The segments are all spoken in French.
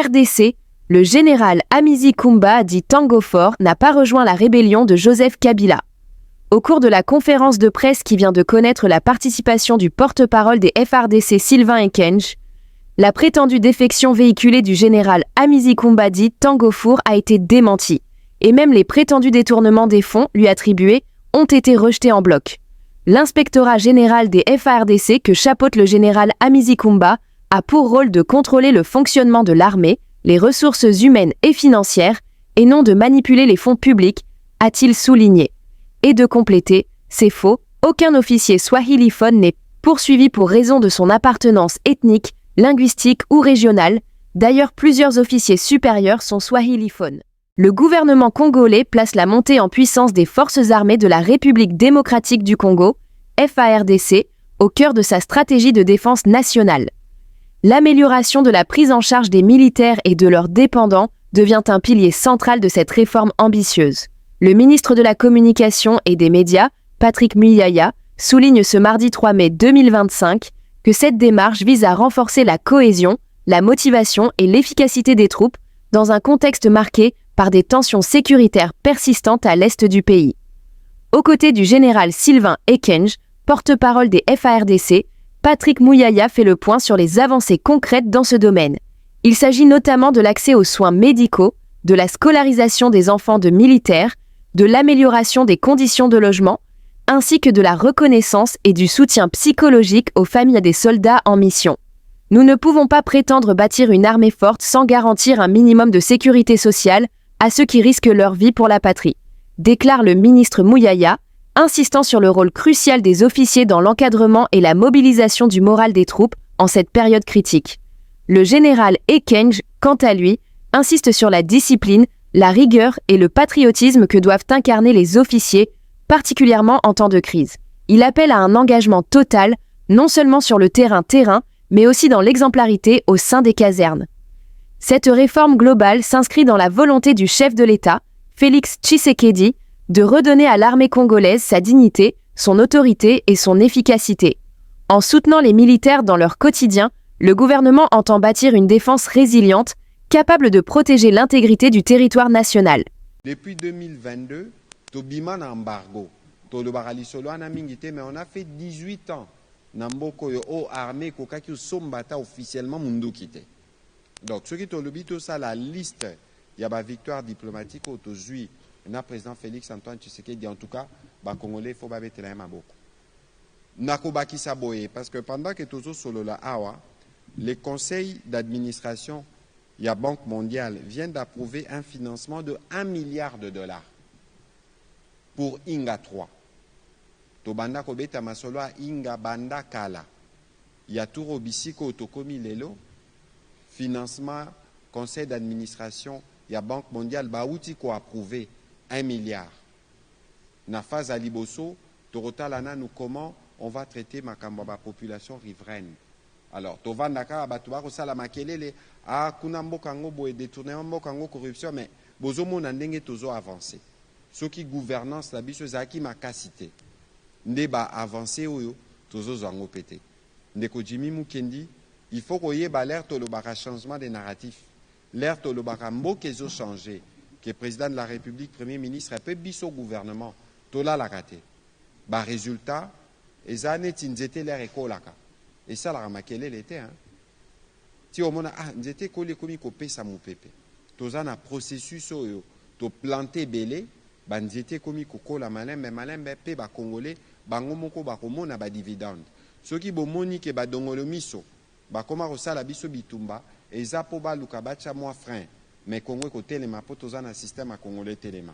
RDC, le général Amizi Koumba, dit Tango Fort, n'a pas rejoint la rébellion de Joseph Kabila. Au cours de la conférence de presse qui vient de connaître la participation du porte-parole des FARDC Sylvain Ekenge, la prétendue défection véhiculée du général Amizi Koumba dit Tango Fort a été démentie, et même les prétendus détournements des fonds lui attribués ont été rejetés en bloc. L'inspectorat général des FARDC que chapeaute le général Amizi Koumba a pour rôle de contrôler le fonctionnement de l'armée, les ressources humaines et financières, et non de manipuler les fonds publics, a-t-il souligné. Et de compléter, c'est faux, aucun officier swahiliphone n'est poursuivi pour raison de son appartenance ethnique, linguistique ou régionale. D'ailleurs, plusieurs officiers supérieurs sont swahiliphones. Le gouvernement congolais place la montée en puissance des forces armées de la République démocratique du Congo, FARDC, au cœur de sa stratégie de défense nationale. L'amélioration de la prise en charge des militaires et de leurs dépendants devient un pilier central de cette réforme ambitieuse. Le ministre de la Communication et des Médias, Patrick Muyaya, souligne ce mardi 3 mai 2025 que cette démarche vise à renforcer la cohésion, la motivation et l'efficacité des troupes dans un contexte marqué par des tensions sécuritaires persistantes à l'est du pays. Aux côtés du général Sylvain Ekenge, porte-parole des FARDC, Patrick Muyaya fait le point sur les avancées concrètes dans ce domaine. Il s'agit notamment de l'accès aux soins médicaux, de la scolarisation des enfants de militaires, de l'amélioration des conditions de logement, ainsi que de la reconnaissance et du soutien psychologique aux familles des soldats en mission. Nous ne pouvons pas prétendre bâtir une armée forte sans garantir un minimum de sécurité sociale à ceux qui risquent leur vie pour la patrie, déclare le ministre Muyaya, insistant sur le rôle crucial des officiers dans l'encadrement et la mobilisation du moral des troupes en cette période critique. Le général Ekenge, quant à lui, insiste sur la discipline, la rigueur et le patriotisme que doivent incarner les officiers, particulièrement en temps de crise. Il appelle à un engagement total, non seulement sur le terrain, mais aussi dans l'exemplarité au sein des casernes. Cette réforme globale s'inscrit dans la volonté du chef de l'État, Félix Tshisekedi, de redonner à l'armée congolaise sa dignité, son autorité et son efficacité. En soutenant les militaires dans leur quotidien, le gouvernement entend bâtir une défense résiliente, capable de protéger l'intégrité du territoire national. Depuis 2022, Tobima na embargo. Tolobara solo ana mingité, mais on a fait 18 ans. Namboko yo o armée kokaki sombata officiellement mundukité. Donc ce qui tolobi tout ça la liste, il y a ba victoire diplomatique autojui. Na président Félix Antoine Tshisekedi en tout cas, ba congolais faut ba mettre la maboko. Nakobaki saboye parce que pendant que tozo solo la awa, les conseils d'administration il y a Banque mondiale vient d'approuver un financement de 1 milliard de dollars pour Inga 3. Tobanda kobeta masolo a Inga Banda Kala. Il y a tout Robisiko Otokomi Lelo. Financement, conseil d'administration, il y a Banque mondiale, Baouti ko approuvé 1 milliard. Na phase à Liboso, Torotalana nous comment on va traiter ma population riveraine. Alors, Tovandaka, Batouba, Sala Makelele, a Kunamboka Ngobo et détournement Mbokango corruption, mais Bozomo Nandenge Tozo avancé. Ce qui gouvernance la biche Zaki Makasite. Ndeba avancé Oyo, Tozo Zango pété. Ndeko Jimmy Mukendi, il faut qu'on y ait l'air Tolobara changement des narratifs. L'air Tolobara Mbokezo changé. Que le président de la République, Premier ministre, un peu biso gouvernement, Tola la raté. Bah, résultat, les années Tinzete l'air écolaka. Et ça, la ramakele l'était. Si on a dit que les copé ça mon pépé. Tous un processus to planter belé, banzete komi koko la malin mais malin pe ba congolais, bango moko ba komo na ba dividende. Ceux qui bo moni ke ba dongolo miso, ba koma rosala biso bitumba, et zapo ba lukabacha moi frein. Mais Congo ko telema po tous un système à congolais telema.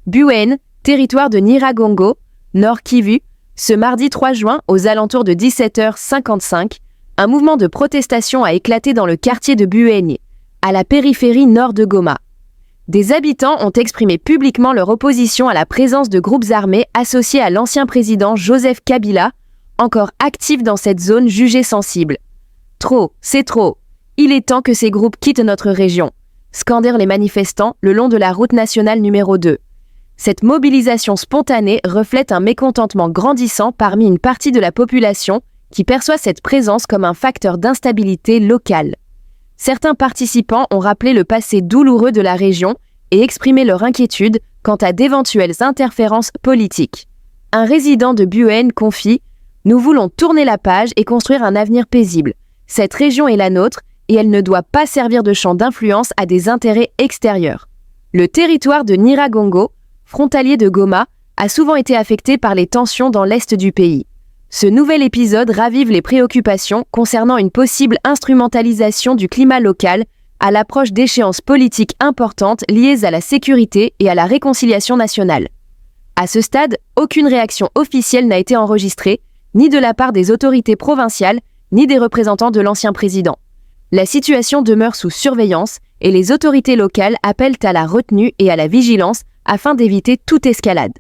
Buen, territoire de Nyiragongo, Nord Kivu. Ce mardi 3 juin, aux alentours de 17h55, un mouvement de protestation a éclaté dans le quartier de Buenye, à la périphérie nord de Goma. Des habitants ont exprimé publiquement leur opposition à la présence de groupes armés associés à l'ancien président Joseph Kabila, encore actif dans cette zone jugée sensible. Trop, c'est trop. Il est temps que ces groupes quittent notre région, scandèrent les manifestants le long de la route nationale numéro 2. Cette mobilisation spontanée reflète un mécontentement grandissant parmi une partie de la population qui perçoit cette présence comme un facteur d'instabilité locale. certains participants ont rappelé le passé douloureux de la région et exprimé leur inquiétude quant à d'éventuelles interférences politiques. Un résident de Buen confie « Nous voulons tourner la page et construire un avenir paisible. Cette région est la nôtre et elle ne doit pas servir de champ d'influence à des intérêts extérieurs. » Le territoire de Nyiragongo, frontalier de Goma, a souvent été affecté par les tensions dans l'est du pays. Ce nouvel épisode ravive les préoccupations concernant une possible instrumentalisation du climat local à l'approche d'échéances politiques importantes liées à la sécurité et à la réconciliation nationale. À ce stade, aucune réaction officielle n'a été enregistrée, ni de la part des autorités provinciales, ni des représentants de l'ancien président. La situation demeure sous surveillance et les autorités locales appellent à la retenue et à la vigilance afin d'éviter toute escalade.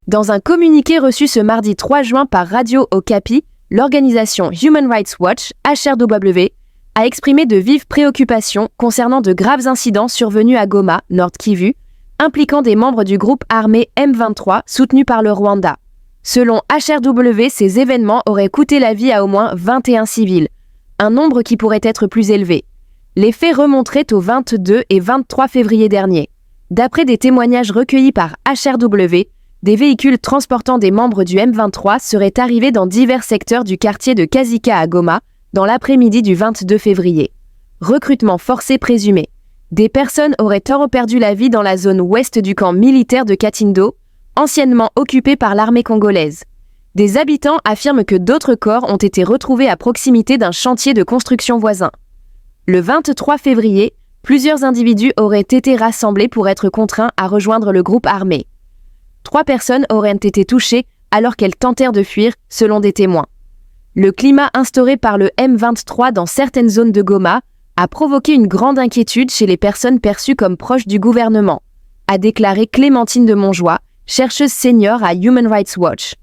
Dans un communiqué reçu ce mardi 3 juin par Radio Okapi, l'organisation Human Rights Watch, HRW, a exprimé de vives préoccupations concernant de graves incidents survenus à Goma, Nord Kivu, impliquant des membres du groupe armé M23 soutenu par le Rwanda. Selon HRW, ces événements auraient coûté la vie à au moins 21 civils, un nombre qui pourrait être plus élevé. Les faits remonteraient au 22 et 23 février dernier. D'après des témoignages recueillis par HRW, des véhicules transportant des membres du M23 seraient arrivés dans divers secteurs du quartier de Kazika à Goma, dans l'après-midi du 22 février. Recrutement forcé présumé. Des personnes auraient perdu la vie dans la zone ouest du camp militaire de Katindo, anciennement occupé par l'armée congolaise. Des habitants affirment que d'autres corps ont été retrouvés à proximité d'un chantier de construction voisin. Le 23 février, plusieurs individus auraient été rassemblés pour être contraints à rejoindre le groupe armé. 3 personnes auraient été touchées alors qu'elles tentèrent de fuir, selon des témoins. Le climat instauré par le M23 dans certaines zones de Goma a provoqué une grande inquiétude chez les personnes perçues comme proches du gouvernement, a déclaré Clémentine de Montjoie, chercheuse senior à Human Rights Watch.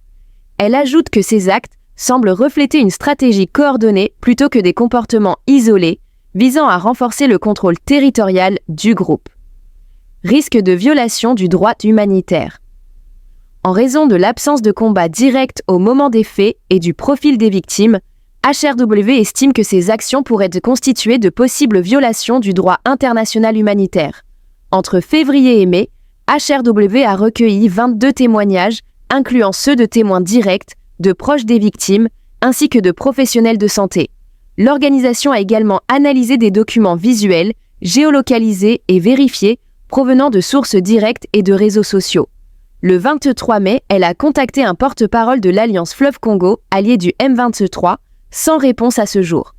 Elle ajoute que ces actes semblent refléter une stratégie coordonnée plutôt que des comportements isolés, visant à renforcer le contrôle territorial du groupe. Risque de violation du droit humanitaire. En raison de l'absence de combat direct au moment des faits et du profil des victimes, HRW estime que ces actions pourraient constituer de possibles violations du droit international humanitaire. Entre février et mai, HRW a recueilli 22 témoignages, incluant ceux de témoins directs, de proches des victimes, ainsi que de professionnels de santé. L'organisation a également analysé des documents visuels, géolocalisés et vérifiés, provenant de sources directes et de réseaux sociaux. Le 23 mai, elle a contacté un porte-parole de l'Alliance Fleuve Congo, allié du M23, sans réponse à ce jour.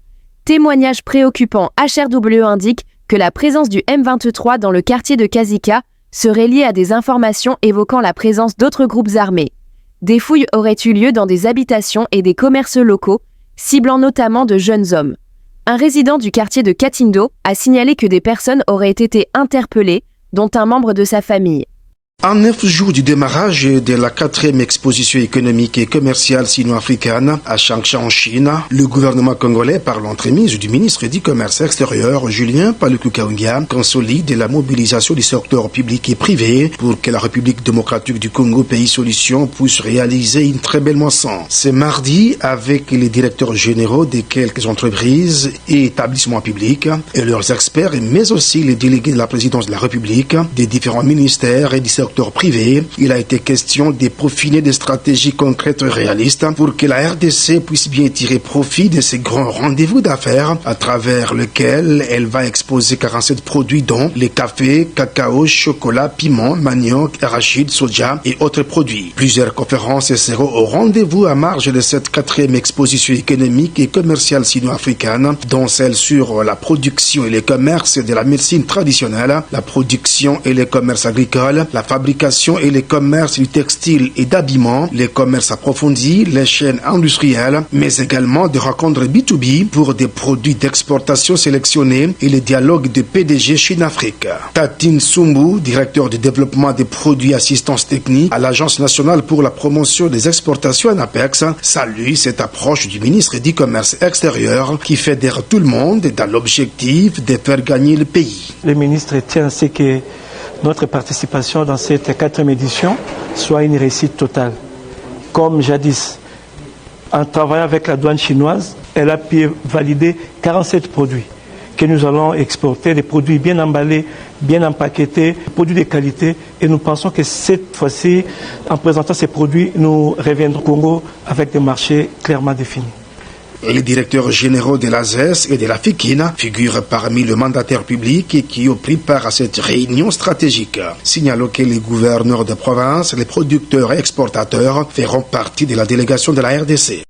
Témoignage préoccupant, HRW indique que la présence du M23 dans le quartier de Kazika serait liée à des informations évoquant la présence d'autres groupes armés. Des fouilles auraient eu lieu dans des habitations et des commerces locaux, ciblant notamment de jeunes hommes. Un résident du quartier de Katindo a signalé que des personnes auraient été interpellées, dont un membre de sa famille. En 9 jours du démarrage de la 4e exposition économique et commerciale sino-africaine à Changsha en Chine, le gouvernement congolais, par l'entremise du ministre du Commerce extérieur, Julien Paluku Kahongya, consolide la mobilisation du secteur public et privé pour que la République démocratique du Congo, pays solution, puisse réaliser une très belle moisson. Ce mardi, avec les directeurs généraux de quelques entreprises et établissements publics et leurs experts, mais aussi les délégués de la présidence de la République, des différents ministères et du secteur privé, il a été question de peaufiner des stratégies concrètes et réalistes pour que la RDC puisse bien tirer profit de ces grands rendez-vous d'affaires à travers lesquels elle va exposer 47 produits dont les cafés, cacao, chocolat, piment, manioc, arachide, soja et autres produits. Plusieurs conférences seront au rendez-vous à marge de cette 4e exposition économique et commerciale sino-africaine, dont celle sur la production et le commerce de la médecine traditionnelle, la production et le commerce agricole, la fabrication et les commerces du textile et d'habillement, les commerces approfondis, les chaînes industrielles, mais également des rencontres B2B pour des produits d'exportation sélectionnés et le dialogue de PDG Chine-Afrique. Tatine Sumbu, directeur du développement des produits assistance technique à l'Agence nationale pour la promotion des exportations ANAPEX, salue cette approche du ministre du Commerce extérieur qui fédère tout le monde dans l'objectif de faire gagner le pays. Le ministre tient à ce que notre participation dans cette 4e édition soit une réussite totale. Comme jadis, en travaillant avec la douane chinoise, elle a pu valider 47 produits que nous allons exporter des produits bien emballés, bien empaquetés, produits de qualité. Et nous pensons que cette fois-ci, en présentant ces produits, nous reviendrons au Congo avec des marchés clairement définis. Les directeurs généraux de l'ASES et de la FICIN figurent parmi les mandataires publics qui ont pris part à cette réunion stratégique. Signalons que les gouverneurs de province, les producteurs et exportateurs feront partie de la délégation de la RDC.